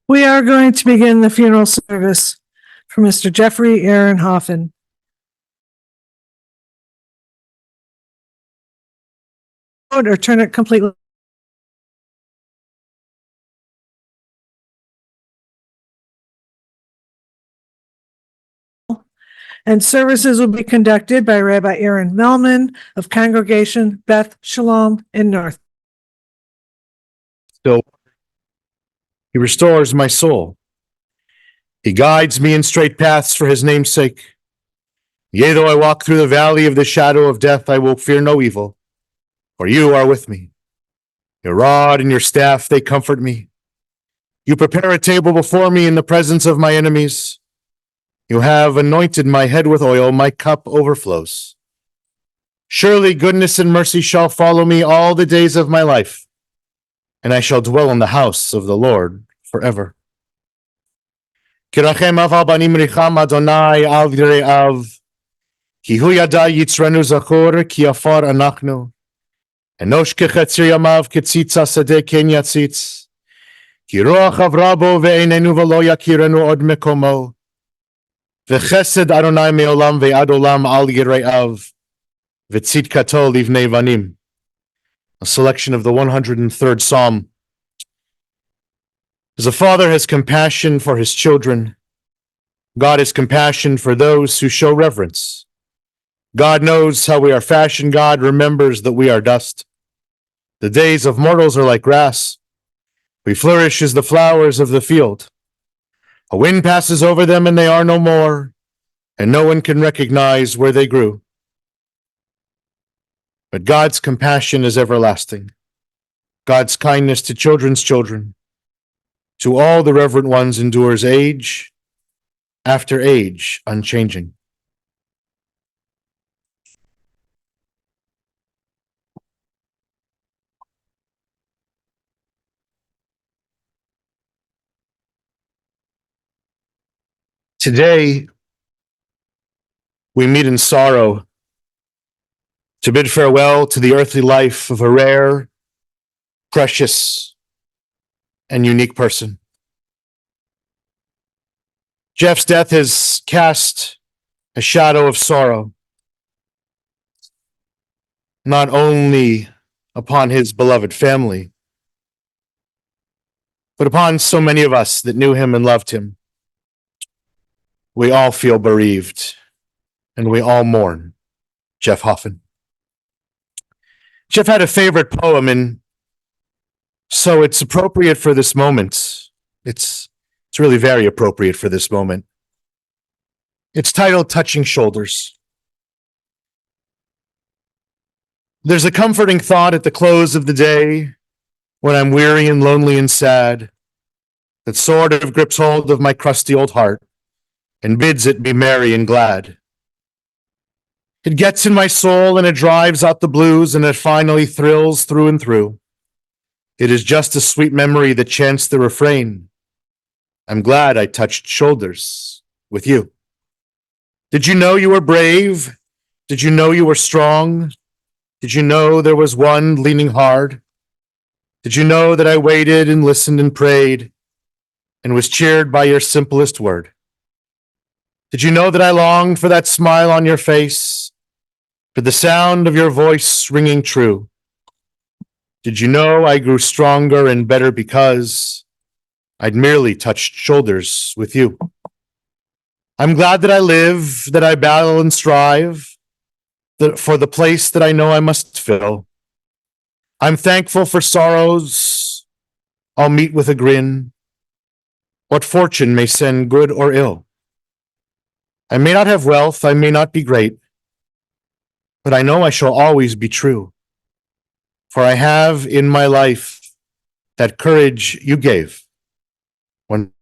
We are going to begin the funeral service for Mr. Jeffrey Aaron Hoffen. Or turn it completely. And services will be conducted by Rabbi Aaron Melman of Congregation Beth Shalom in North. Still, he restores my soul. He guides me in straight paths for his name's sake. Yea, though I walk through the valley of the shadow of death, I will fear no evil, for you are with me. Your rod and your staff, they comfort me. You prepare a table before me in the presence of my enemies. You have anointed my head with oil, my cup overflows. Surely goodness and mercy shall follow me all the days of my life, and I shall dwell in the house of the Lord forever. Kirachem av banim richam Adonai al yire'av, ki hu yada yitzrenu zachor ki afar anachnu, enosh kechetzir yamav ketzitza sadeh ken yatzitz, ki roach avrabo ve'einenu v'lo yakirenu od mekomo, v'chesed Adonai me'olam ve'ad olam al yire'av, v'tzidkato livnei vanim. A selection of the 103rd Psalm. As a father has compassion for his children, God has compassion for those who show reverence. God knows how we are fashioned. God remembers that we are dust. The days of mortals are like grass. We flourish as the flowers of the field. A wind passes over them and they are no more, and no one can recognize where they grew. But God's compassion is everlasting. God's kindness to children's children, to all the reverent ones, endures age after age, unchanging. Today, we meet in sorrow to bid farewell to the earthly life of a rare, precious, and unique person. Jeff's death has cast a shadow of sorrow, not only upon his beloved family, but upon so many of us that knew him and loved him. We all feel bereaved, and we all mourn Jeff Hoffen. Jeff had a favorite poem, and so it's appropriate for this moment. It's really very appropriate for this moment. It's titled Touching Shoulders. There's a comforting thought at the close of the day when I'm weary and lonely and sad that sort of grips hold of my crusty old heart and bids it be merry and glad. It gets in my soul and it drives out the blues and it finally thrills through and through. It is just a sweet memory that chants the refrain. I'm glad I touched shoulders with you. Did you know you were brave? Did you know you were strong? Did you know there was one leaning hard? Did you know that I waited and listened and prayed and was cheered by your simplest word? Did you know that I longed for that smile on your face, for the sound of your voice ringing true? Did you know I grew stronger and better because I'd merely touched shoulders with you? I'm glad that I live, that I battle and strive for the place that I know I must fill. I'm thankful for sorrows I'll meet with a grin, what fortune may send good or ill. I may not have wealth, I may not be great, but I know I shall always be true. For I have in my life that courage you gave when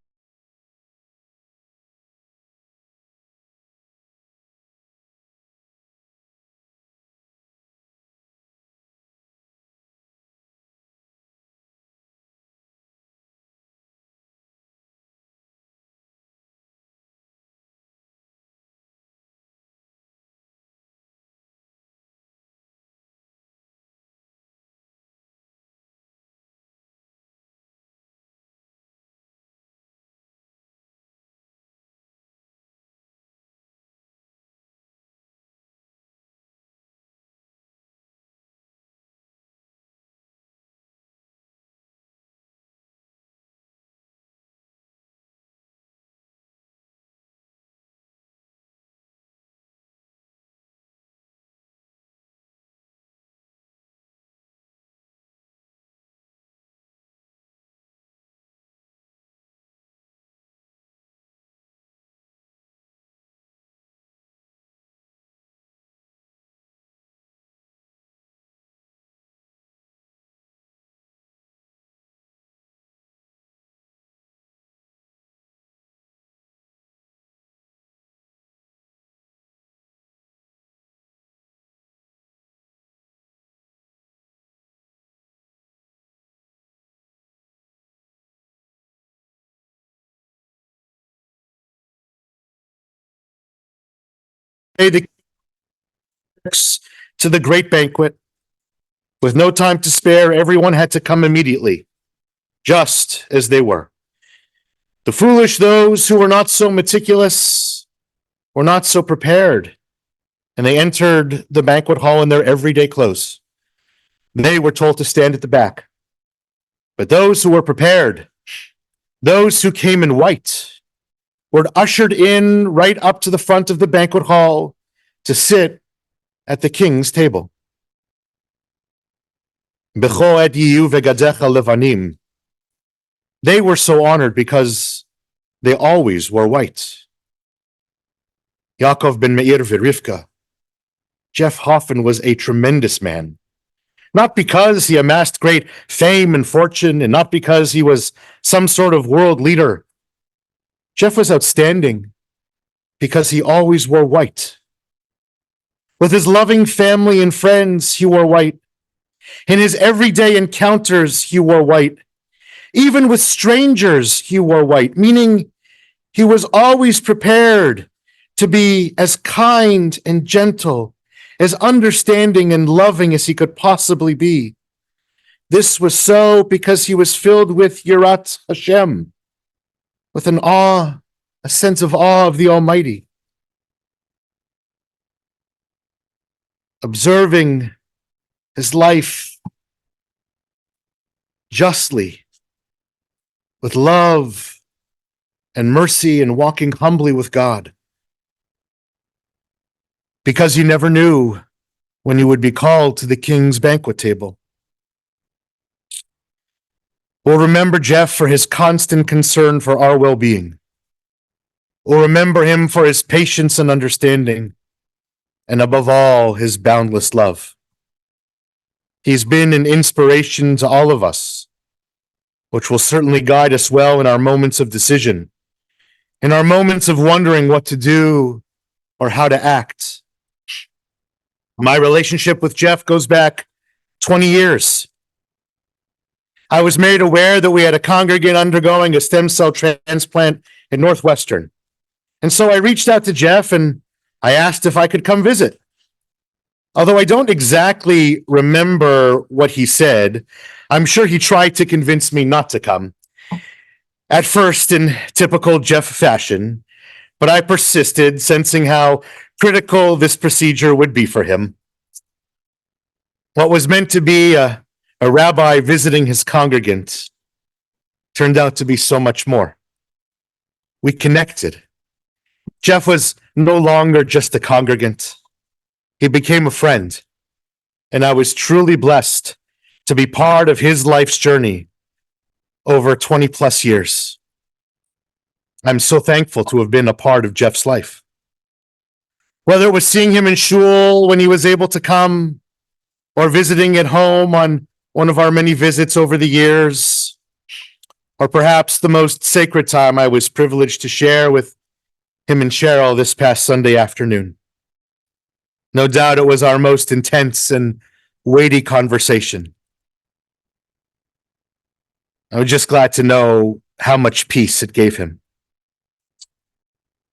the to the great banquet. With no time to spare, everyone had to come immediately, just as they were. The foolish, those who were not so meticulous, were not so prepared, and they entered the banquet hall in their everyday clothes. They were told to stand at the back. But those who were prepared, those who came in white, were ushered in right up to the front of the banquet hall to sit at the king's table. Becho et lieu vegadecha levanim. They were so honored because they always wore white. Yaakov ben Meir v'Rivka. Jeff Hoffen was a tremendous man. Not because he amassed great fame and fortune, and not because he was some sort of world leader. Jeff was outstanding because he always wore white. With his loving family and friends, he wore white. In his everyday encounters, he wore white. Even with strangers, he wore white, meaning he was always prepared to be as kind and gentle, as understanding and loving as he could possibly be. This was so because he was filled with Yirat Hashem, with an awe, a sense of awe of the Almighty. Observing his life justly, with love and mercy, and walking humbly with God. Because you never knew when you would be called to the king's banquet table. We'll remember Jeff for his constant concern for our well-being. We'll remember him for his patience and understanding, and above all, his boundless love. He's been an inspiration to all of us, which will certainly guide us well in our moments of decision, in our moments of wondering what to do or how to act. My relationship with Jeff goes back 20 years. I was made aware that we had a congregant undergoing a stem cell transplant in Northwestern. And so I reached out to Jeff and I asked if I could come visit. Although I don't exactly remember what he said, I'm sure he tried to convince me not to come. At first, in typical Jeff fashion, but I persisted, sensing how critical this procedure would be for him. What was meant to be a rabbi visiting his congregant turned out to be so much more. We connected. Jeff was no longer just a congregant. He became a friend, and I was truly blessed to be part of his life's journey over 20 plus years. I'm so thankful to have been a part of Jeff's life. Whether it was seeing him in shul when he was able to come, or visiting at home on one of our many visits over the years, or perhaps the most sacred time I was privileged to share with him and Cheryl this past Sunday afternoon. No doubt it was our most intense and weighty conversation. I was just glad to know how much peace it gave him.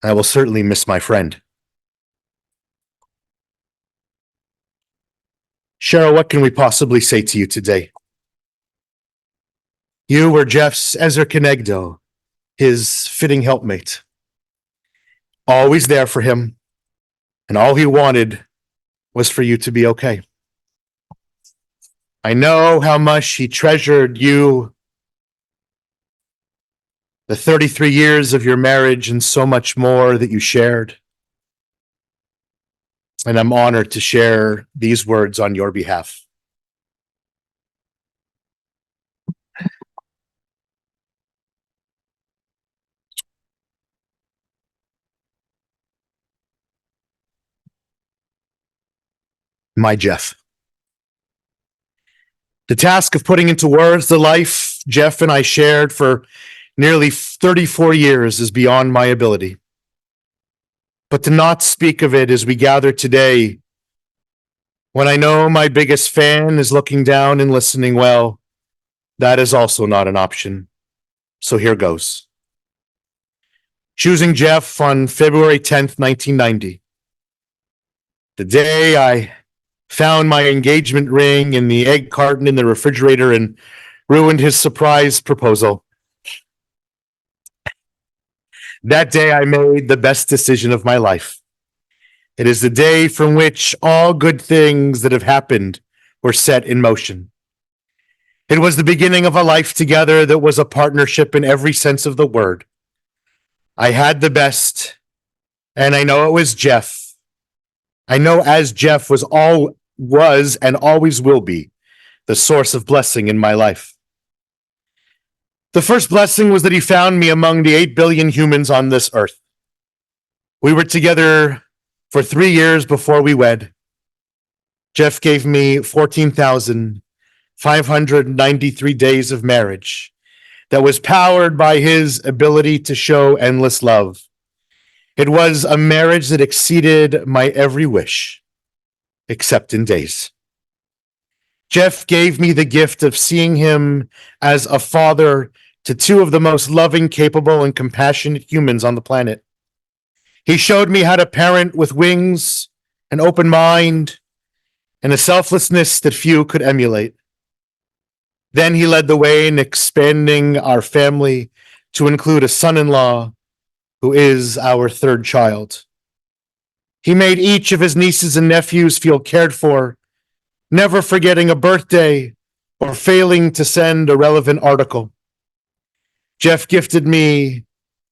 I will certainly miss my friend. Cheryl, what can we possibly say to you today? You were Jeff's Ezer Kenegdo, his fitting helpmate. Always there for him, and all he wanted was for you to be okay. I know how much he treasured you, the 33 years of your marriage, and so much more that you shared. And I'm honored to share these words on your behalf. My Jeff. The task of putting into words the life Jeff and I shared for nearly 34 years is beyond my ability. But to not speak of it as we gather today, when I know my biggest fan is looking down and listening well, that is also not an option. So here goes. Choosing Jeff on February 10th, 1990. The day I found my engagement ring in the egg carton in the refrigerator and ruined his surprise proposal. That day I made the best decision of my life. It is the day from which all good things that have happened were set in motion. It was the beginning of a life together that was a partnership in every sense of the word. I had the best, and I know it was Jeff. I know as Jeff was and always will be the source of blessing in my life. The first blessing was that he found me among the 8 billion humans on this earth. We were together for 3 years before we wed. Jeff gave me 14,593 days of marriage that was powered by his ability to show endless love. It was a marriage that exceeded my every wish, except in days. Jeff gave me the gift of seeing him as a father to 2 of the most loving, capable, and compassionate humans on the planet. He showed me how to parent with wings, an open mind, and a selflessness that few could emulate. Then he led the way in expanding our family to include a son-in-law who is our 3rd child. He made each of his nieces and nephews feel cared for, never forgetting a birthday or failing to send a relevant article. Jeff gifted me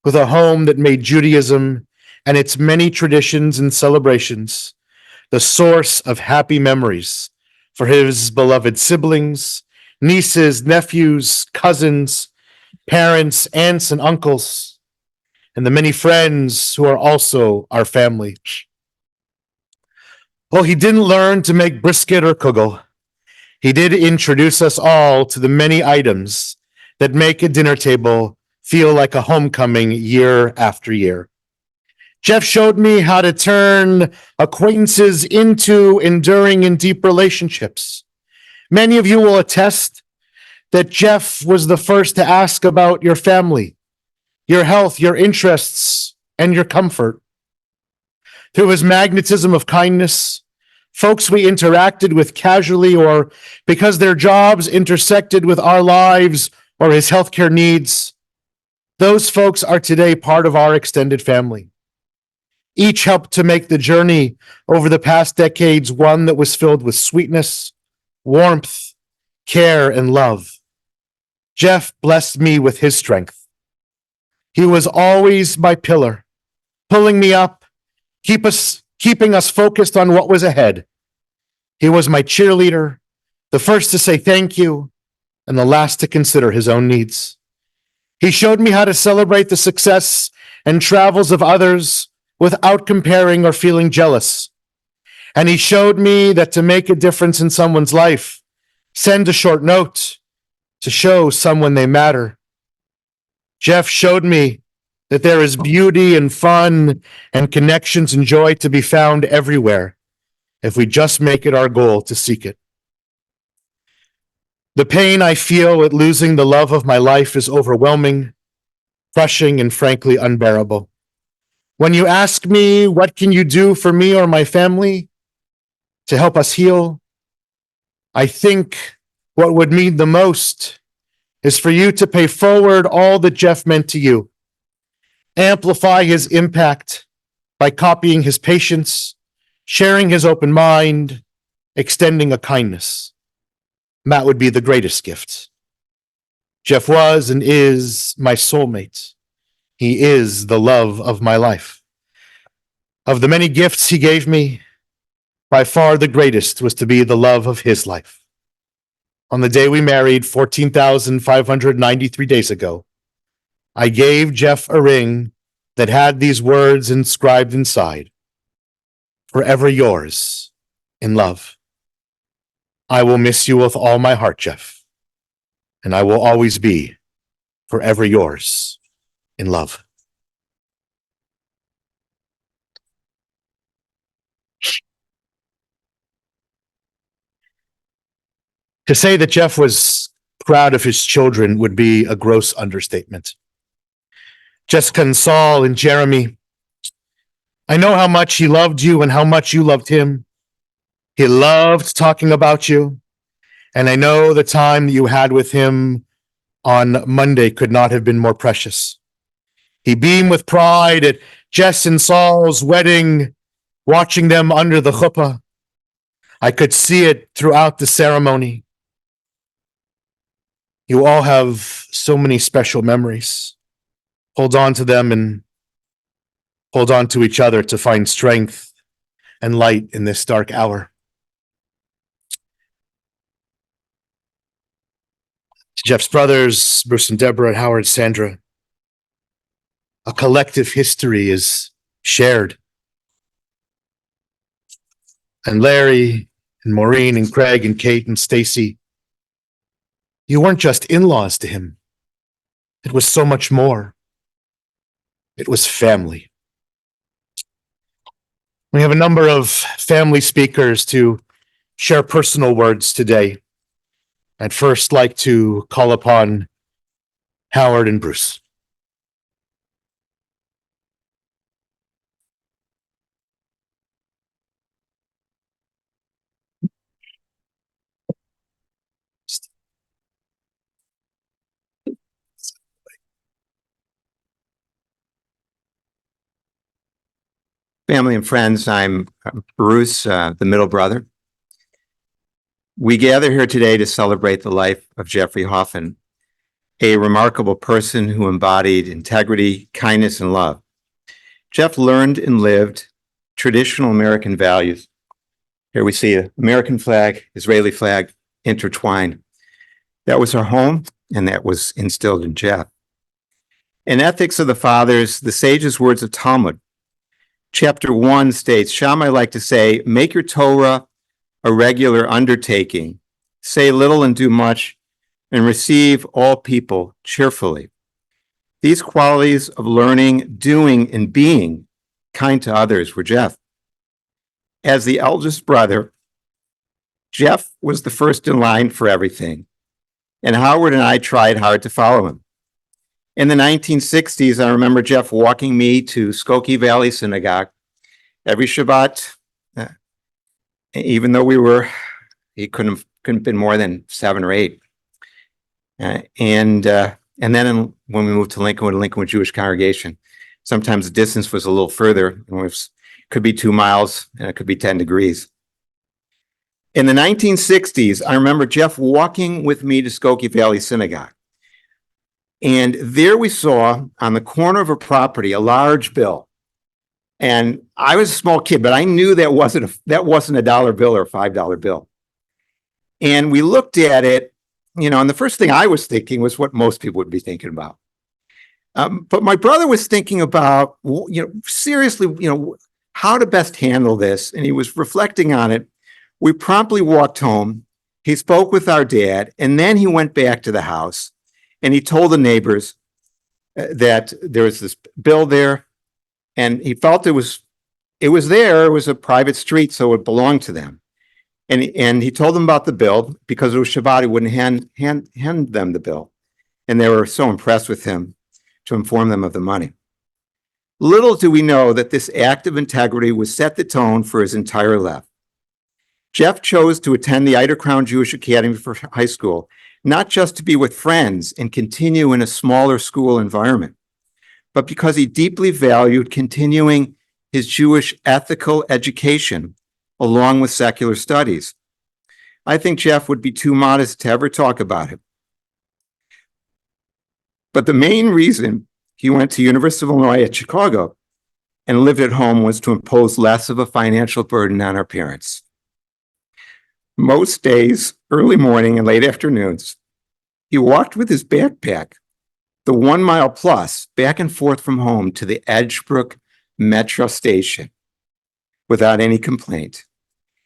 with a home that made Judaism and its many traditions and celebrations the source of happy memories for his beloved siblings, nieces, nephews, cousins, parents, aunts, and uncles, and the many friends who are also our family. Well, he didn't learn to make brisket or kugel. He did introduce us all to the many items that make a dinner table feel like a homecoming year after year. Jeff showed me how to turn acquaintances into enduring and deep relationships. Many of you will attest that Jeff was the first to ask about your family, your health, your interests, and your comfort. Through his magnetism of kindness, folks we interacted with casually or because their jobs intersected with our lives or his healthcare needs, those folks are today part of our extended family. Each helped to make the journey over the past decades one that was filled with sweetness, warmth, care, and love. Jeff blessed me with his strength. He was always my pillar, pulling me up, keeping us focused on what was ahead. He was my cheerleader, the first to say thank you, and the last to consider his own needs. He showed me how to celebrate the success and travels of others without comparing or feeling jealous. And he showed me that to make a difference in someone's life, send a short note to show someone they matter. Jeff showed me that there is beauty and fun and connections and joy to be found everywhere if we just make it our goal to seek it. The pain I feel at losing the love of my life is overwhelming, crushing, and frankly unbearable. When you ask me, what can you do for me or my family to help us heal? I think what would mean the most is for you to pay forward all that Jeff meant to you. Amplify his impact by copying his patience, sharing his open mind, extending a kindness. That would be the greatest gift. Jeff was and is my soulmate. He is the love of my life. Of the many gifts he gave me, by far the greatest was to be the love of his life. On the day we married 14,593 days ago, I gave Jeff a ring that had these words inscribed inside: forever yours in love. I will miss you with all my heart, Jeff, and I will always be forever yours in love. To say that Jeff was proud of his children would be a gross understatement. Jessica and Saul and Jeremy I know how much he loved you and how much you loved him. He loved talking about you. And I know the time that you had with him on Monday could not have been more precious. He beamed with pride at Jess and Saul's wedding, watching them under the chuppah. I could see it throughout the ceremony. You all have so many special memories. Hold on to them and hold on to each other to find strength and light in this dark hour. To Jeff's brothers, Bruce and Debra, Howard, Sandra, a collective history is shared. And Larry and Maureen and Craig and Kate and Stacy, you weren't just in-laws to him. It was so much more. It was family. We have a number of family speakers to share personal words today. I'd first like to call upon Howard and Bruce. Family and friends, I'm Bruce, the middle brother. We gather here today to celebrate the life of Jeffrey Hoffen, a remarkable person who embodied integrity, kindness, and love. Jeff learned and lived traditional American values. Here we see an American flag, Israeli flag intertwined. That was our home, and that was instilled in Jeff. In Ethics of the Fathers, the sage's words of Talmud, Chapter 1 states, Shammai like to say, make your Torah a regular undertaking, say little and do much, and receive all people cheerfully. These qualities of learning, doing, and being kind to others were Jeff. As the eldest brother, Jeff was the first in line for everything, and Howard and I tried hard to follow him. In the 1960s, I remember Jeff walking me to Skokie Valley Synagogue every Shabbat, even though he couldn't have been more than 7 or 8. And then when we moved to Lincolnwood Jewish congregation, sometimes the distance was a little further. It could be 2 miles and it could be 10 degrees. In the 1960s, I remember Jeff walking with me to Skokie Valley Synagogue. And there we saw on the corner of a property a large bill. And I was a small kid, but I knew that wasn't a dollar bill or a $5 bill. And we looked at it, and the first thing I was thinking was what most people would be thinking about. But my brother was thinking about, seriously, how to best handle this. And he was reflecting on it. We promptly walked home. He spoke with our dad, and then he went back to the house. And he told the neighbors that there was this bill there, and he felt it was there. It was a private street, so it belonged to them. And he told them about the bill because it was Shabbat. He wouldn't hand them the bill, and they were so impressed with him to inform them of the money. Little do we know that this act of integrity would set the tone for his entire life. Jeff chose to attend the Eider Crown Jewish Academy for high school, not just to be with friends and continue in a smaller school environment, but because he deeply valued continuing his Jewish ethical education along with secular studies. I think Jeff would be too modest to ever talk about it. But the main reason he went to University of Illinois at Chicago and lived at home was to impose less of a financial burden on our parents. Most days, early morning and late afternoons, he walked with his backpack, the 1 mile plus, back and forth from home to the Edgebrook Metro Station without any complaint.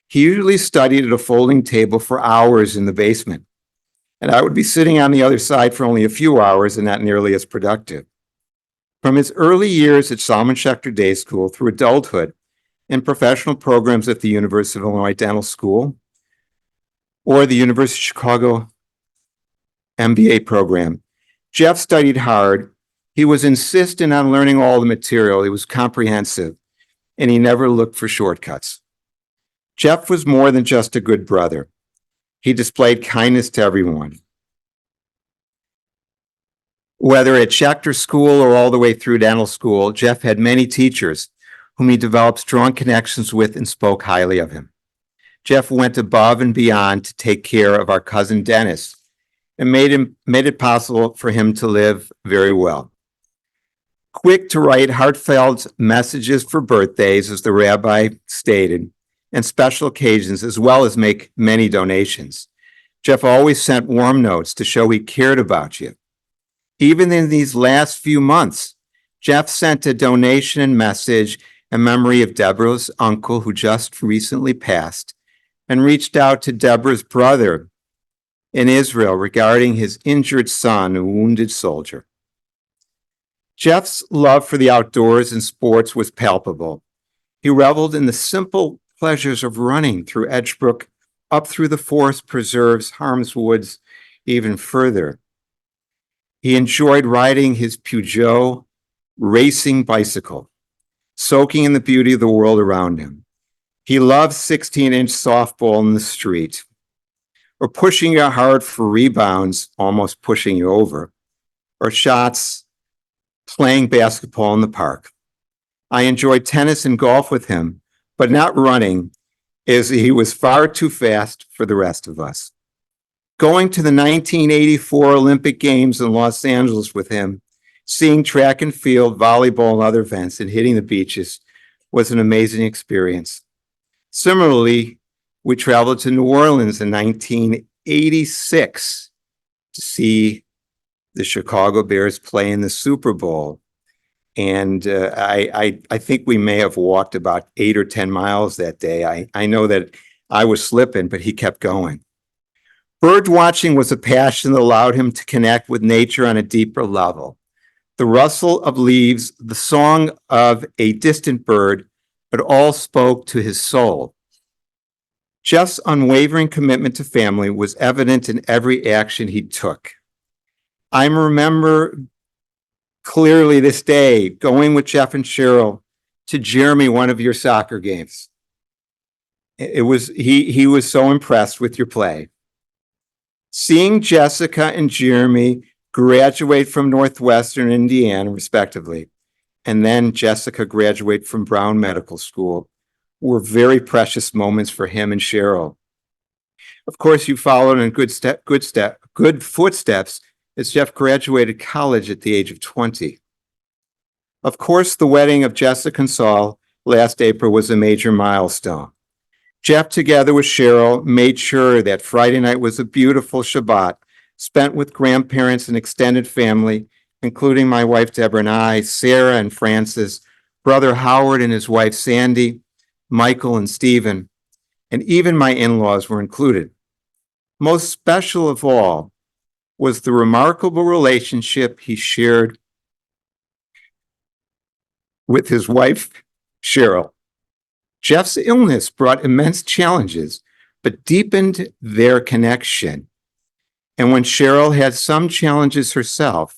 He usually studied at a folding table for hours in the basement, and I would be sitting on the other side for only a few hours and not nearly as productive. From his early years at Solomon Schechter Day School through adulthood and professional programs at the University of Illinois Dental School or the University of Chicago MBA program, Jeff studied hard. He was insistent on learning all the material. He was comprehensive. and he never looked for shortcuts. Jeff was more than just a good brother. He displayed kindness to everyone. Whether at Schechter School or all the way through dental school, Jeff had many teachers whom he developed strong connections with and spoke highly of him. Jeff went above and beyond to take care of our cousin Dennis and made it possible for him to live very well. Quick to write heartfelt messages for birthdays, as the rabbi stated, and special occasions, as well as make many donations. Jeff always sent warm notes to show he cared about you. Even in these last few months, Jeff sent a donation and message in memory of Debra's uncle who just recently passed, and reached out to Debra's brother in Israel regarding his injured son, a wounded soldier. Jeff's love for the outdoors and sports was palpable. He reveled in the simple pleasures of running through Edgebrook, up through the forest preserves, Harm's Woods, even further. He enjoyed riding his Peugeot racing bicycle, soaking in the beauty of the world around him. He loved 16-inch softball in the street, or pushing you hard for rebounds, almost pushing you over, or shots playing basketball in the park. I enjoyed tennis and golf with him, but not running, as he was far too fast for the rest of us. Going to the 1984 Olympic Games in Los Angeles with him, seeing track and field, volleyball, and other events, and hitting the beaches was an amazing experience. Similarly, we traveled to New Orleans in 1986 to see the Chicago Bears play in the Super Bowl. And I think we may have walked about 8 or 10 miles that day. I know that I was slipping, but he kept going. Bird watching was a passion that allowed him to connect with nature on a deeper level. The rustle of leaves, the song of a distant bird, but all spoke to his soul. Jeff's unwavering commitment to family was evident in every action he took. I remember clearly this day going with Jeff and Cheryl to Jeremy, one of your soccer games. He was so impressed with your play. Seeing Jessica and Jeremy graduate from Northwestern Indiana, respectively, and then Jessica graduate from Brown Medical School, were very precious moments for him and Cheryl. Of course, you followed in good footsteps as Jeff graduated college at the age of 20. Of course, the wedding of Jessica and Saul last April was a major milestone. Jeff, together with Cheryl, made sure that Friday night was a beautiful Shabbat, spent with grandparents and extended family, including my wife Debra and I, Sara and Francis, brother Howard and his wife Sandy, Michael and Stephen, and even my in-laws were included. Most special of all was the remarkable relationship he shared with his wife, Cheryl. Jeff's illness brought immense challenges, but deepened their connection. And when Cheryl had some challenges herself,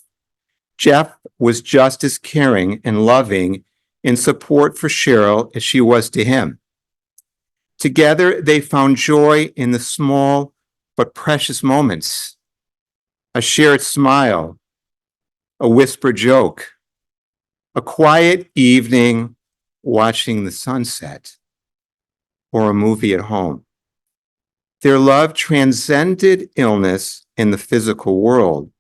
Jeff was just as caring and loving in support for Cheryl as she was to him. Together, they found joy in the small but precious moments. A shared smile, a whispered joke, a quiet evening watching the sunset, or a movie at home. Their love transcended illness in the physical world,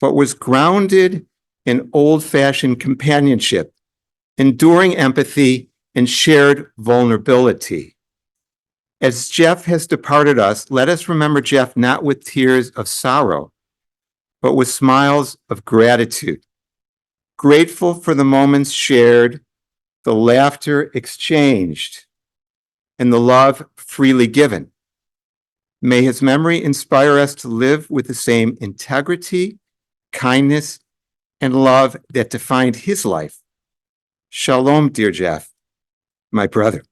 but was grounded in old-fashioned companionship, enduring empathy, and shared vulnerability. As Jeff has departed us, let us remember Jeff not with tears of sorrow, but with smiles of gratitude, grateful for the moments shared, the laughter exchanged, and the love freely given. May his memory inspire us to live with the same integrity, kindness, and love that defined his life. Shalom, dear Jeff, my brother.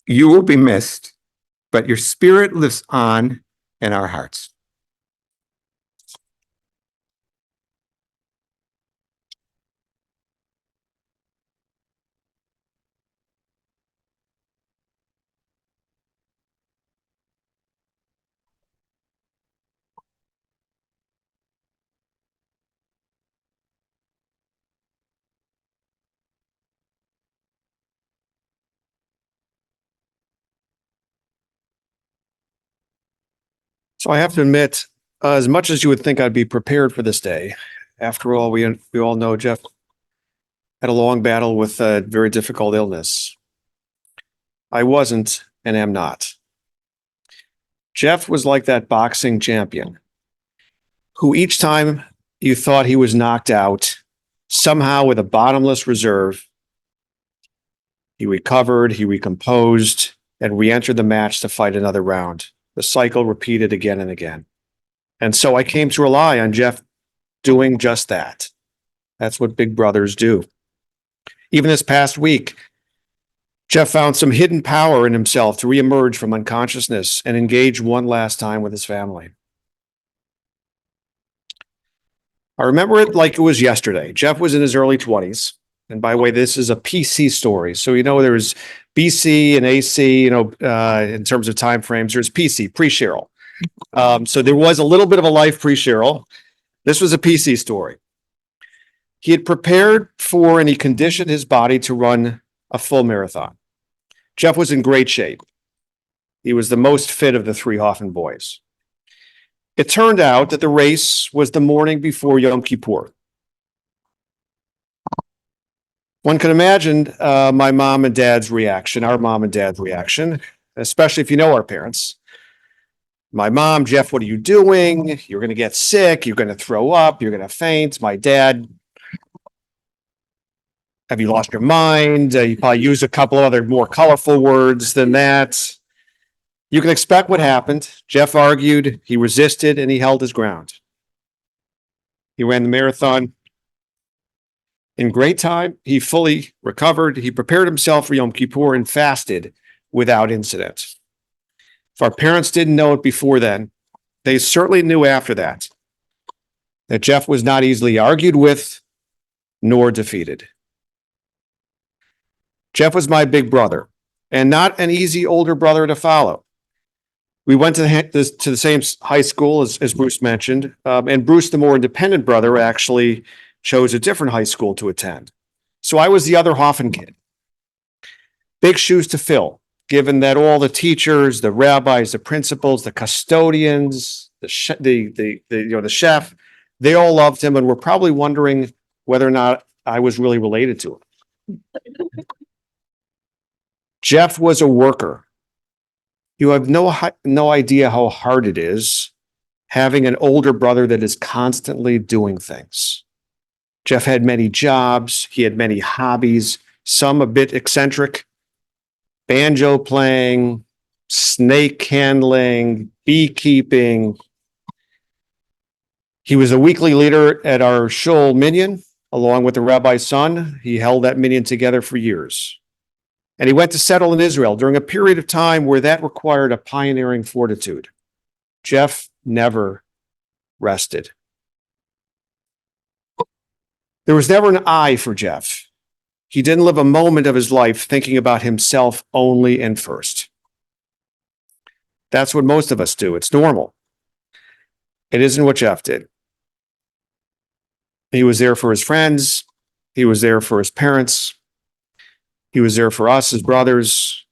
You will be missed, but your spirit lives on in our hearts. So I have to admit, as much as you would think I'd be prepared for this day, after all, we all know Jeff had a long battle with a very difficult illness. I wasn't and am not. Jeff was like that boxing champion who each time you thought he was knocked out, somehow with a bottomless reserve, he recovered, he recomposed, and re-entered the match to fight another round. The cycle repeated again and again. And so I came to rely on Jeff doing just that. That's what big brothers do. Even this past week, Jeff found some hidden power in himself to reemerge from unconsciousness and engage one last time with his family. I remember it like it was yesterday. Jeff was in his early 20s. And by the way, this is a PC story. So, there's BC and AC, in terms of time frames. There's PC, pre-Cheryl. So there was a little bit of a life pre-Cheryl. This was a PC story. He had prepared for and he conditioned his body to run a full marathon. Jeff was in great shape. He was the most fit of the three Hoffen boys. It turned out that the race was the morning before Yom Kippur. One can imagine my mom and dad's reaction, our mom and dad's reaction, especially if you know our parents. My mom, Jeff, what are you doing? You're going to get sick. You're going to throw up. You're going to faint. My dad, have you lost your mind? You probably use a couple of other more colorful words than that. You can expect what happened. Jeff argued, he resisted, and he held his ground. He ran the marathon in great time. He fully recovered. He prepared himself for Yom Kippur and fasted without incident. If our parents didn't know it before then, they certainly knew after that Jeff was not easily argued with nor defeated. Jeff was my big brother and not an easy older brother to follow. We went to the same high school as Bruce mentioned, and Bruce, the more independent brother, actually chose a different high school to attend. So I was the other Hoffen kid. Big shoes to fill, given that all the teachers, the rabbis, the principals, the custodians, the chef, they all loved him and were probably wondering whether or not I was really related to him. Jeff was a worker. You have no idea how hard it is having an older brother that is constantly doing things. Jeff had many jobs. He had many hobbies, some a bit eccentric. Banjo playing, snake handling, beekeeping. He was a weekly leader at our shul minyan, along with the rabbi's son. He held that minyan together for years. And he went to settle in Israel during a period of time where that required a pioneering fortitude. Jeff never rested. There was never an I for Jeff. He didn't live a moment of his life thinking about himself only and first. That's what most of us do. It's normal. It isn't what Jeff did. He was there for his friends. He was there for his parents. He was there for us, his brothers,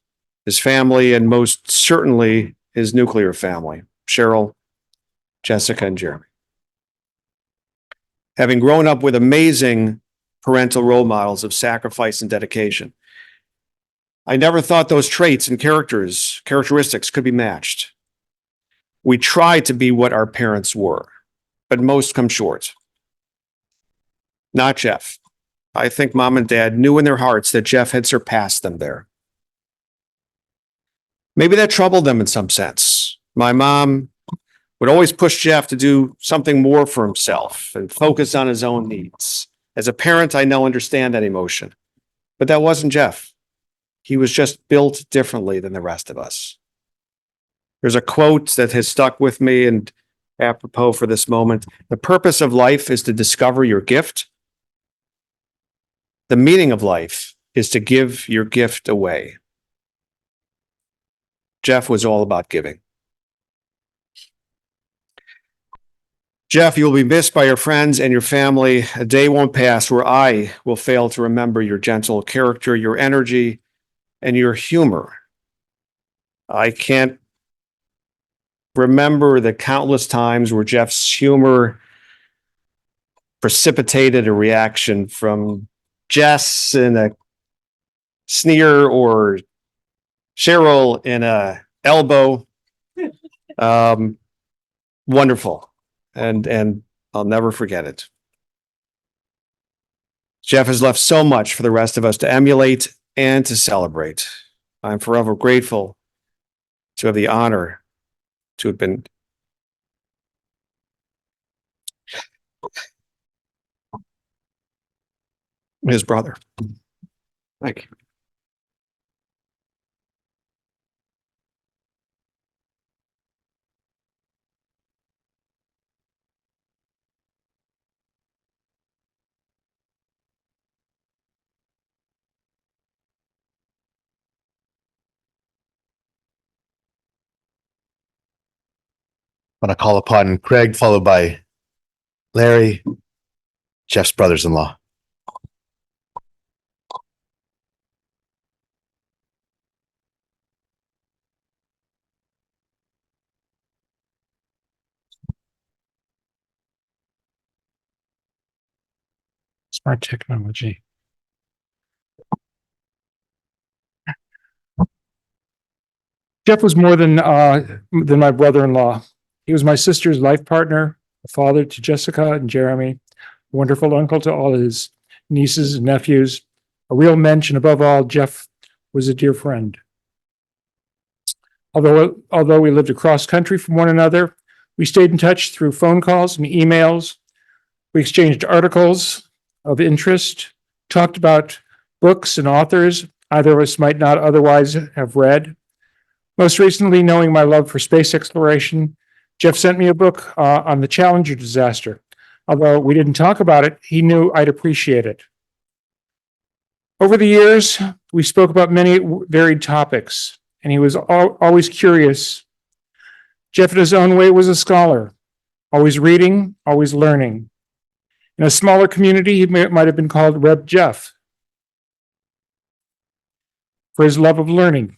his family, and most certainly his nuclear family, Cheryl, Jessica, and Jeremy. Having grown up with amazing parental role models of sacrifice and dedication, I never thought those traits and characteristics could be matched. We try to be what our parents were, but most come short. Not Jeff. I think mom and dad knew in their hearts that Jeff had surpassed them there. Maybe that troubled them in some sense. My mom would always push Jeff to do something more for himself and focus on his own needs. As a parent, I now understand that emotion, but that wasn't Jeff. He was just built differently than the rest of us. There's a quote that has stuck with me and apropos for this moment. The purpose of life is to discover your gift. The meaning of life is to give your gift away. Jeff was all about giving. Jeff, you will be missed by your friends and your family. A day won't pass where I will fail to remember your gentle character, your energy, and your humor. I can't remember the countless times where Jeff's humor precipitated a reaction from Jess in a sneer or Cheryl in a elbow. Wonderful. And I'll never forget it. Jeff has left so much for the rest of us to emulate and to celebrate. I'm forever grateful to have the honor to have been his brother. Thank you. I'm going to call upon Craig, followed by Larry, Jeff's brothers-in-law. Smart technology. Jeff was more than my brother-in-law. He was my sister's life partner, a father to Jessica and Jeremy, a wonderful uncle to all his nieces and nephews, a real mensch, and above all, Jeff was a dear friend. Although we lived across country from one another, we stayed in touch through phone calls and emails. We exchanged articles of interest, talked about books and authors either of us might not otherwise have read. Most recently, knowing my love for space exploration, Jeff sent me a book on the Challenger disaster. Although we didn't talk about it, he knew I'd appreciate it. Over the years, we spoke about many varied topics, and he was always curious. Jeff, in his own way, was a scholar, always reading, always learning. In a smaller community, he might have been called Reb Jeff for his love of learning.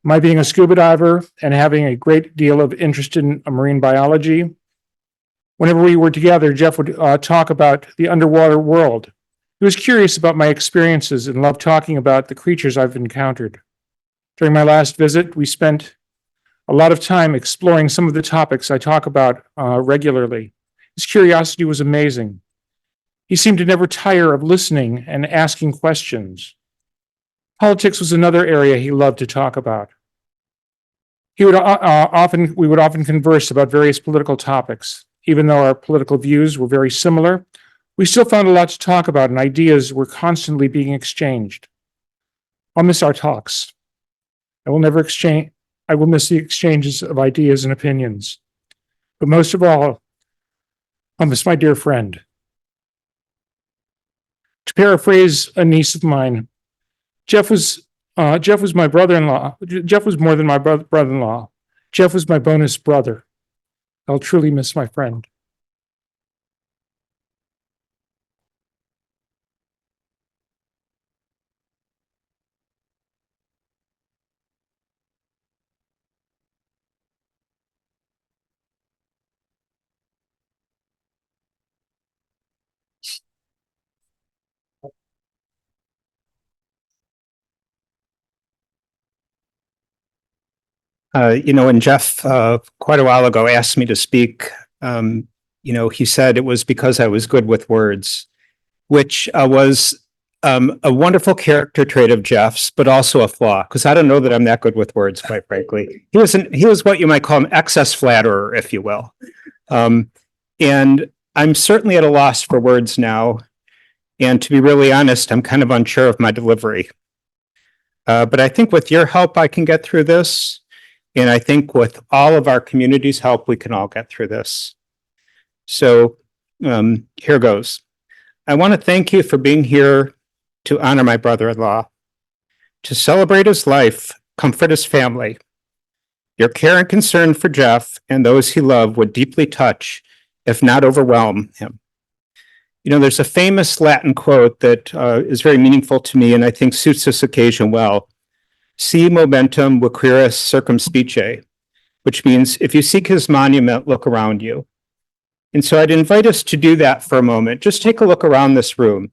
My being a scuba diver and having a great deal of interest in marine biology, whenever we were together, Jeff would talk about the underwater world. He was curious about my experiences and loved talking about the creatures I've encountered. During my last visit, we spent a lot of time exploring some of the topics I talk about regularly. His curiosity was amazing. He seemed to never tire of listening and asking questions. Politics was another area he loved to talk about. We would often converse about various political topics. Even though our political views were very similar, we still found a lot to talk about, and ideas were constantly being exchanged. I'll miss our talks. I will miss the exchanges of ideas and opinions. But most of all, I'll miss my dear friend. To paraphrase a niece of mine, Jeff was my brother-in-law. Jeff was more than my brother-in-law. Jeff was my bonus brother. I'll truly miss my friend. When Jeff quite a while ago asked me to speak, he said it was because I was good with words, which was a wonderful character trait of Jeff's, but also a flaw, because I don't know that I'm that good with words, quite frankly. He was what you might call an excess flatterer, if you will. And I'm certainly at a loss for words now. And to be really honest, I'm kind of unsure of my delivery. But I think with your help, I can get through this. And I think with all of our community's help, we can all get through this. So here goes. I want to thank you for being here to honor my brother-in-law, to celebrate his life, comfort his family. Your care and concern for Jeff and those he loved would deeply touch, if not overwhelm him. There's a famous Latin quote that is very meaningful to me and I think suits this occasion well. Si momentum requiris circumspice. which means if you seek his monument, look around you. And so I'd invite us to do that for a moment. Just take a look around this room.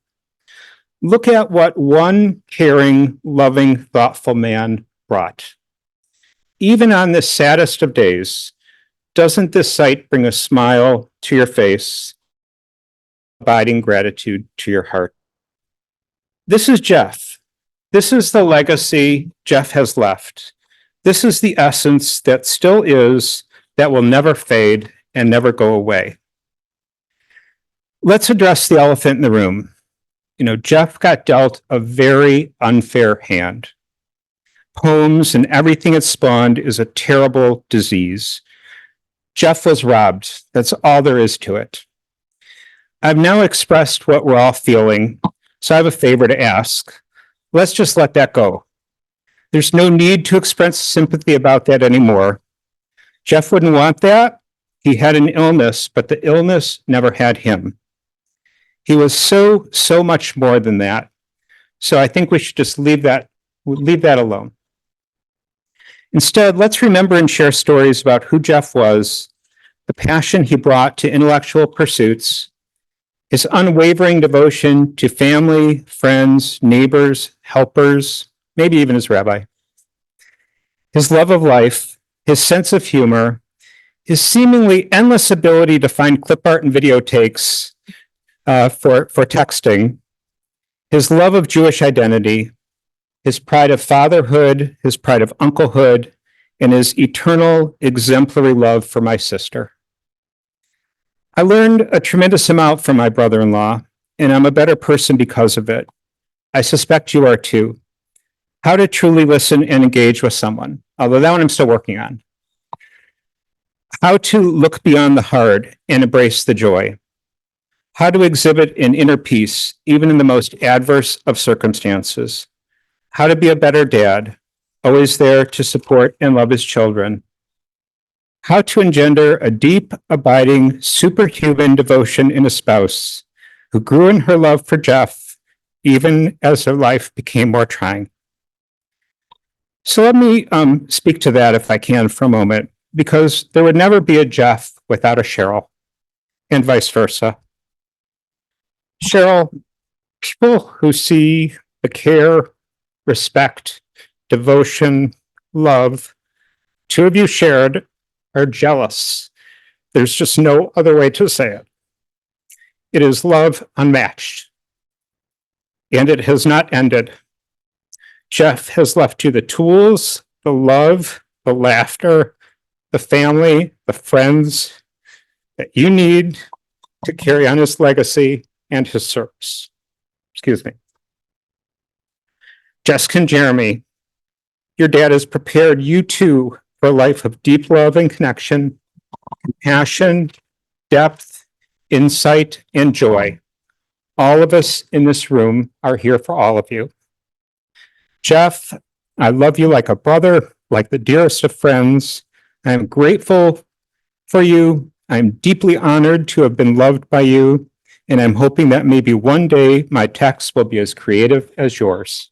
Look at what one caring, loving, thoughtful man brought. Even on this saddest of days, doesn't this sight bring a smile to your face, abiding gratitude to your heart? This is Jeff. This is the legacy Jeff has left. This is the essence that still is, that will never fade and never go away. Let's address the elephant in the room. Jeff got dealt a very unfair hand. Poems and everything it spawned is a terrible disease. Jeff was robbed. That's all there is to it. I've now expressed what we're all feeling, so I have a favor to ask. Let's just let that go. There's no need to express sympathy about that anymore. Jeff wouldn't want that. He had an illness, but the illness never had him. He was so much more than that. So I think we should just leave that alone. Instead, let's remember and share stories about who Jeff was, the passion he brought to intellectual pursuits, his unwavering devotion to family, friends, neighbors, helpers, maybe even his rabbi, his love of life, his sense of humor, his seemingly endless ability to find clip art and video takes for texting, his love of Jewish identity, his pride of fatherhood, his pride of unclehood, and his eternal exemplary love for my sister. I learned a tremendous amount from my brother-in-law, and I'm a better person because of it. I suspect you are too. How to truly listen and engage with someone, although that one I'm still working on. How to look beyond the hard and embrace the joy. How to exhibit an inner peace, even in the most adverse of circumstances. How to be a better dad, always there to support and love his children. How to engender a deep, abiding, superhuman devotion in a spouse who grew in her love for Jeff, even as her life became more trying. So let me speak to that if I can for a moment, because there would never be a Jeff without a Cheryl, and vice versa. Cheryl, people who see the care, respect, devotion, love, two of you shared, are jealous. There's just no other way to say it. It is love unmatched, and it has not ended. Jeff has left you the tools, the love, the laughter, the family, the friends that you need to carry on his legacy and his service. Excuse me. Jessica and Jeremy, your dad has prepared you too for a life of deep love and connection, compassion, depth, insight, and joy. All of us in this room are here for all of you. Jeff, I love you like a brother, like the dearest of friends. I am grateful for you. I'm deeply honored to have been loved by you, and I'm hoping that maybe one day my texts will be as creative as yours.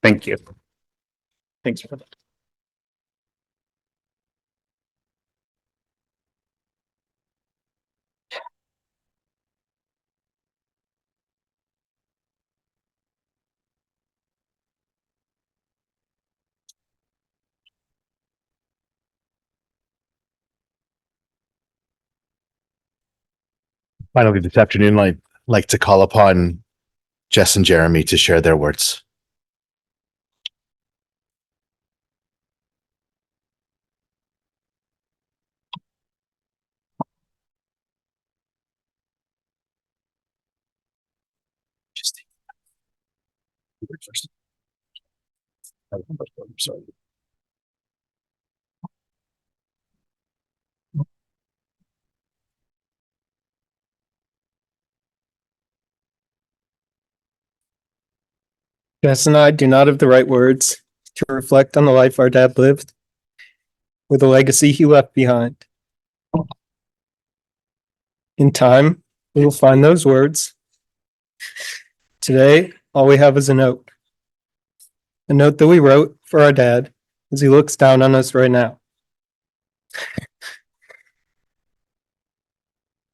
Thank you. Thanks for that. Finally, this afternoon, I'd like to call upon Jess and Jeremy to share their words. Just take it first. I'm sorry. Jess and I do not have the right words to reflect on the life our dad lived or the legacy he left behind. In time, we will find those words. Today, all we have is a note that we wrote for our dad as he looks down on us right now.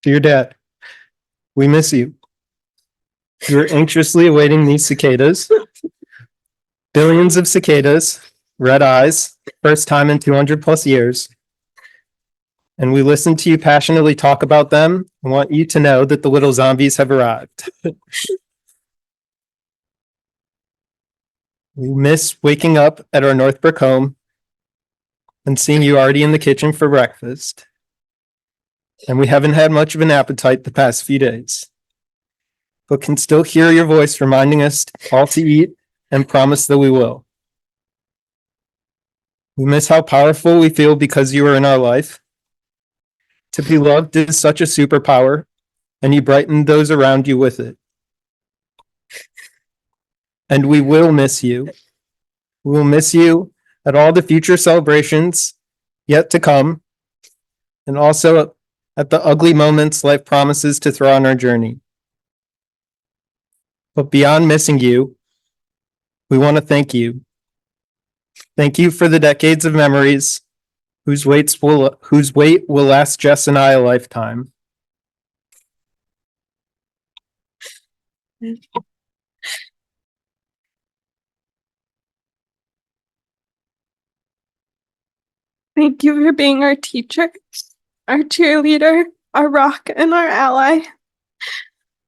Dear Dad, we miss you. You're anxiously awaiting these cicadas. Billions of cicadas, red eyes, first time in 200 plus years. And we listen to you passionately talk about them and want you to know that the little zombies have arrived. We miss waking up at our Northbrook home and seeing you already in the kitchen for breakfast. And we haven't had much of an appetite the past few days, but can still hear your voice reminding us all to eat and promise that we will. We miss how powerful we feel because you are in our life. To be loved is such a superpower, and you brighten those around you with it. And we will miss you. We will miss you at all the future celebrations yet to come, and also at the ugly moments life promises to throw on our journey. But beyond missing you, we want to thank you. Thank you for the decades of memories whose weight will last Jess and I a lifetime. Thank you for being our teacher, our cheerleader, our rock, and our ally.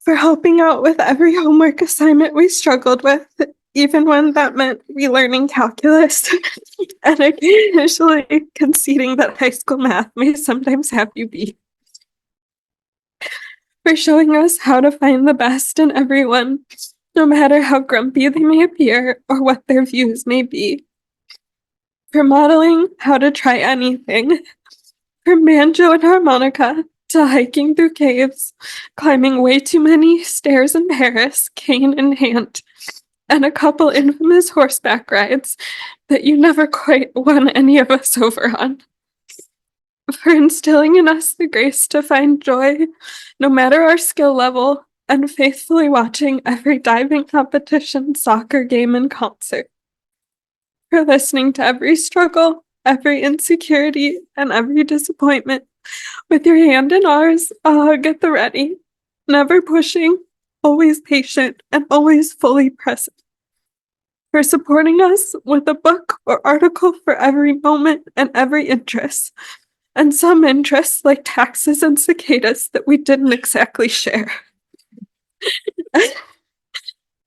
For helping out with every homework assignment we struggled with, even when that meant relearning calculus, and occasionally conceding that high school math may sometimes have you beat. For showing us how to find the best in everyone, no matter how grumpy they may appear or what their views may be. For modeling how to try anything, from banjo and harmonica to hiking through caves, climbing way too many stairs in Paris, cane in hand, and a couple infamous horseback rides that you never quite won any of us over on. For instilling in us the grace to find joy, no matter our skill level, and faithfully watching every diving competition, soccer game, and concert. For listening to every struggle, every insecurity, and every disappointment with your hand in ours, a hug at the ready, never pushing, always patient, and always fully present. For supporting us with a book or article for every moment and every interest, and some interests like taxes and cicadas that we didn't exactly share.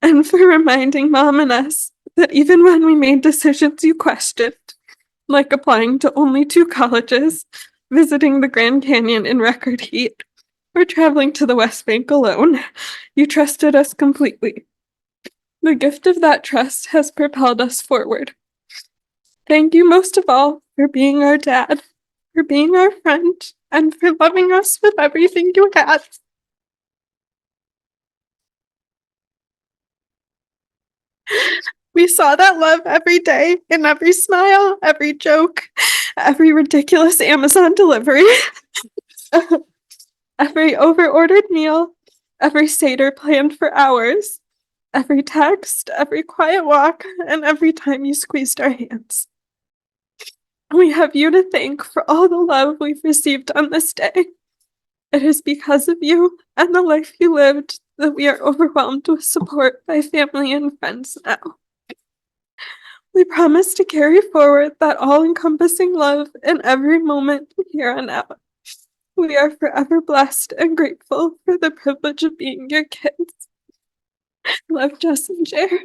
And for reminding Mom and us that even when we made decisions you questioned, like applying to only 2 colleges, visiting the Grand Canyon in record heat, or traveling to the West Bank alone, you trusted us completely. The gift of that trust has propelled us forward. Thank you most of all for being our dad, for being our friend, and for loving us with everything you had. We saw that love every day in every smile, every joke, every ridiculous Amazon delivery, every over-ordered meal, every Seder planned for hours, every text, every quiet walk, and every time you squeezed our hands. We have you to thank for all the love we've received on this day. It is because of you and the life you lived that we are overwhelmed with support by family and friends now. We promise to carry forward that all-encompassing love in every moment here on out. We are forever blessed and grateful for the privilege of being your kids. Love, Jess and Cheryl.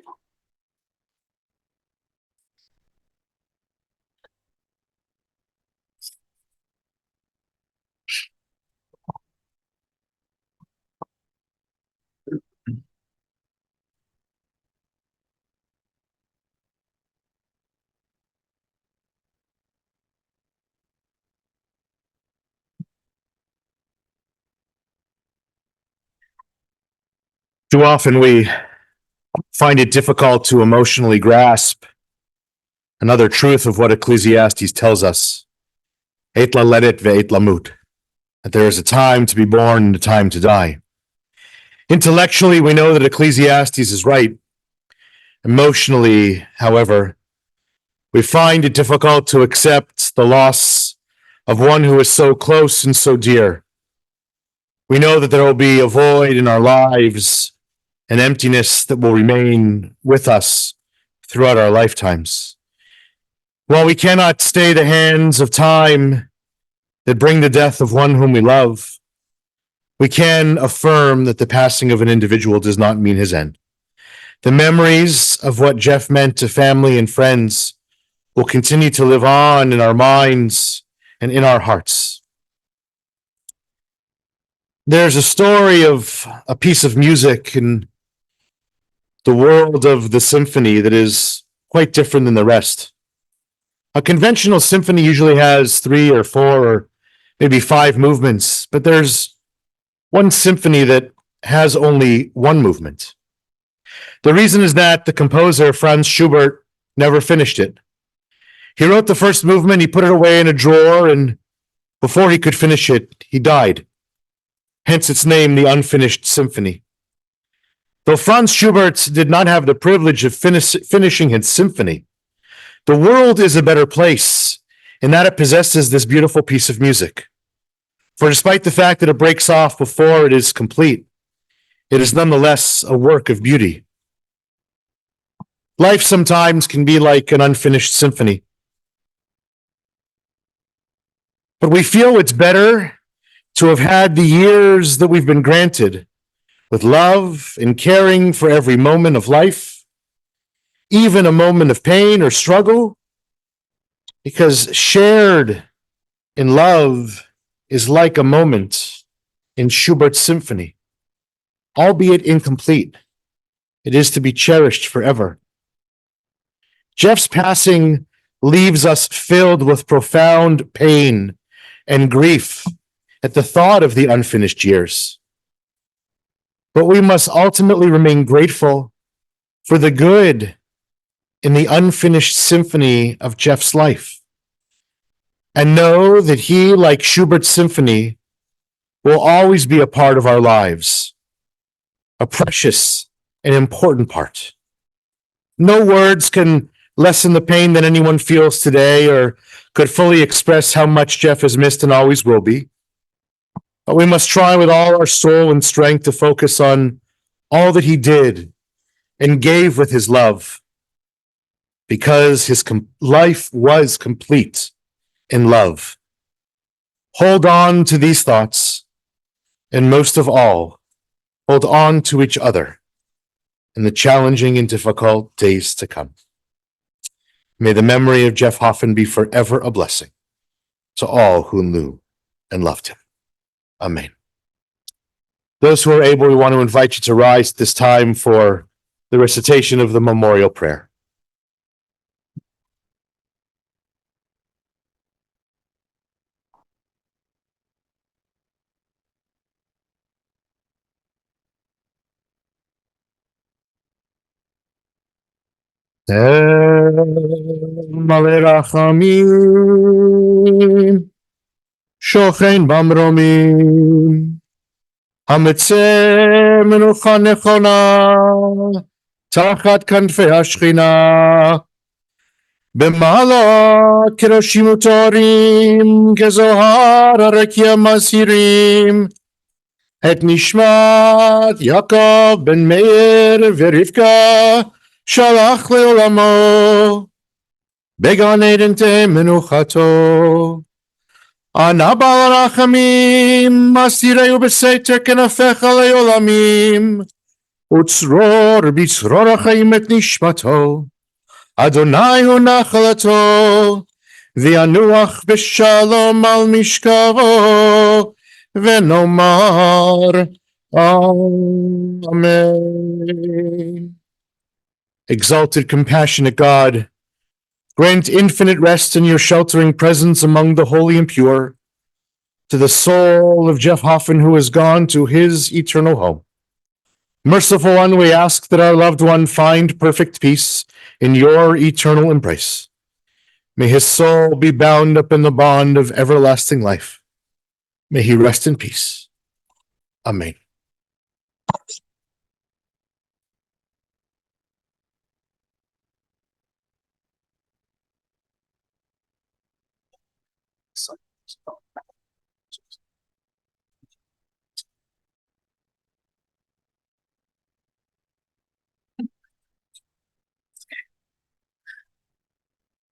Too often we find it difficult to emotionally grasp another truth of what Ecclesiastes tells us. Et laledet ve'et lamut. That there is a time to be born and a time to die. Intellectually, we know that Ecclesiastes is right. Emotionally, however, we find it difficult to accept the loss of one who is so close and so dear. We know that there will be a void in our lives, an emptiness that will remain with us throughout our lifetimes. While we cannot stay the hands of time that bring the death of one whom we love, we can affirm that the passing of an individual does not mean his end. The memories of what Jeff meant to family and friends will continue to live on in our minds and in our hearts. There's a story of a piece of music in the world of the symphony that is quite different than the rest. A conventional symphony usually has 3 or 4 or maybe 5 movements, but there's one symphony that has only one movement. The reason is that the composer, Franz Schubert, never finished it. He wrote the first movement, he put it away in a drawer, and before he could finish it, he died. Hence its name, the Unfinished Symphony. Though Franz Schubert did not have the privilege of finishing his symphony, the world is a better place in that it possesses this beautiful piece of music. For despite the fact that it breaks off before it is complete, it is nonetheless a work of beauty. Life sometimes can be like an unfinished symphony. But we feel it's better to have had the years that we've been granted with love and caring for every moment of life, even a moment of pain or struggle, because shared in love is like a moment in Schubert's symphony. Albeit incomplete, it is to be cherished forever. Jeff's passing leaves us filled with profound pain and grief at the thought of the unfinished years. But we must ultimately remain grateful for the good in the unfinished symphony of Jeff's life, and know that he, like Schubert's symphony, will always be a part of our lives, a precious and important part. No words can lessen the pain that anyone feels today or could fully express how much Jeff has missed and always will be. But we must try with all our soul and strength to focus on all that he did and gave with his love, because his life was complete in love. Hold on to these thoughts, and most of all, hold on to each other in the challenging and difficult days to come. May the memory of Jeff Hoffen be forever a blessing to all who knew and loved him. Amen. Those who are able, we want to invite you to rise at this time for the recitation of the memorial prayer. מלא רחמים, שוכן במרומים, המצא מנוחה נכונה, תחת כנפי השכינה, במעלה קדושים וטהורים, כזוהר הרקיע מסעירים, את נשמת יעקב בן מאיר ורבקה, שלח לעולמו, בגן עדן תהא מנוחתו. ענה בעל הרחמים, מסתירהו בסתר כנפיך לעולמים, וצרור בצרור החיים את נשמתו. אדוני הוא נחלתו, וינוח בשלום על משכבו, ונאמר אמן. Exalted, compassionate God, grant infinite rest in your sheltering presence among the holy and pure to the soul of Jeff Hoffen, who has gone to his eternal home. Merciful One, we ask that our loved one find perfect peace in your eternal embrace. May his soul be bound up in the bond of everlasting life. May he rest in peace. Amen.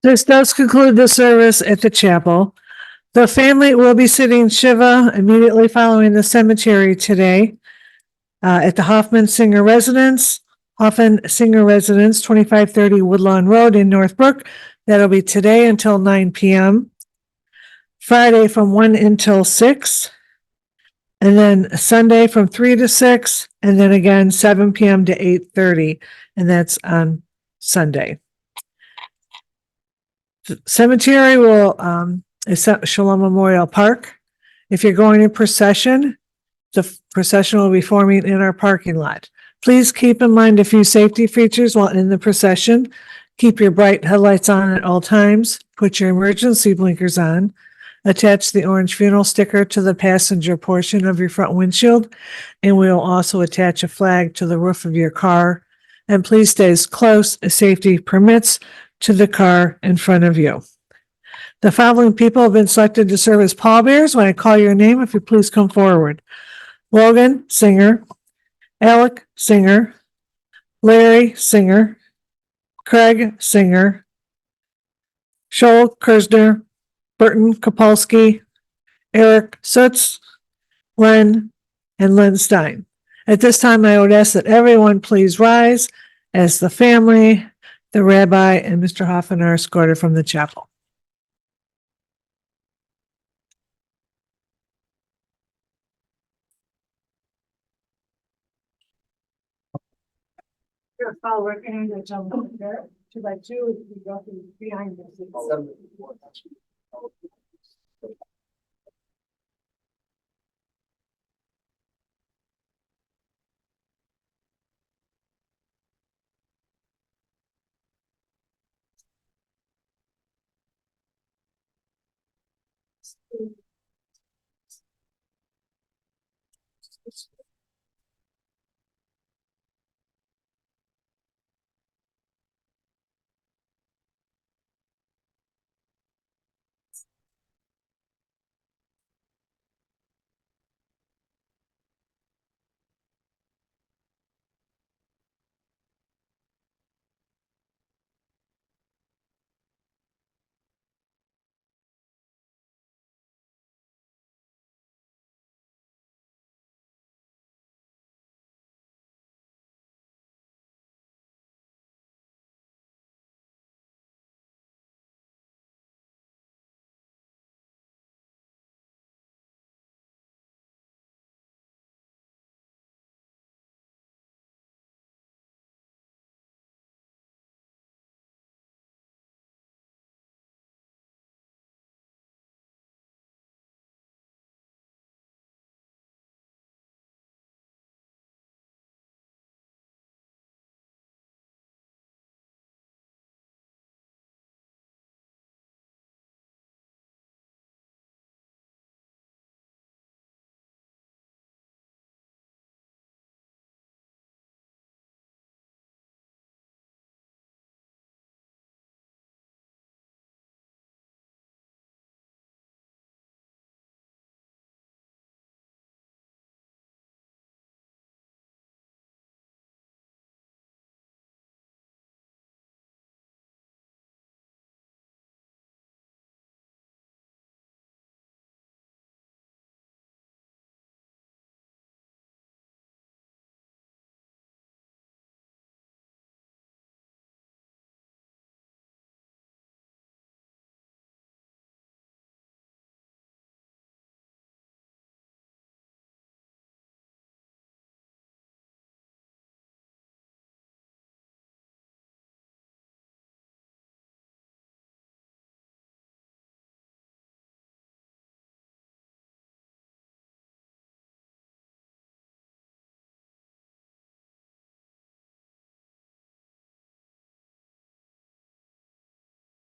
This does conclude the service at the chapel. The family will be sitting Shiva immediately following the cemetery today at the Hoffman Singer Residence, 2530 Woodlawn Road in Northbrook. That'll be today until 9 p.m. Friday from 1 until 6. And then Sunday from 3 to 6. And then again, 7 p.m. to 8:30. And that's on Sunday. The cemetery is at Shalom Memorial Park. If you're going in procession, the procession will be forming in our parking lot. Please keep in mind a few safety features while in the procession. Keep your bright headlights on at all times. Put your emergency blinkers on. Attach the orange funeral sticker to the passenger portion of your front windshield. And we'll also attach a flag to the roof of your car. And please stay as close as safety permits to the car in front of you. The following people have been selected to serve as pallbearers. When I call your name, if you please come forward. Logan, singer. Alec, singer. Larry, singer. Craig, singer. Joel Kersner, Burton Kapolsky, Eric Sutz, Len, and Len Stein. At this time, I would ask that everyone please rise as the family, the rabbi, and Mr. Hoffen are escorted from the chapel. Follow and jump there. 2 by 2, we go behind the seats.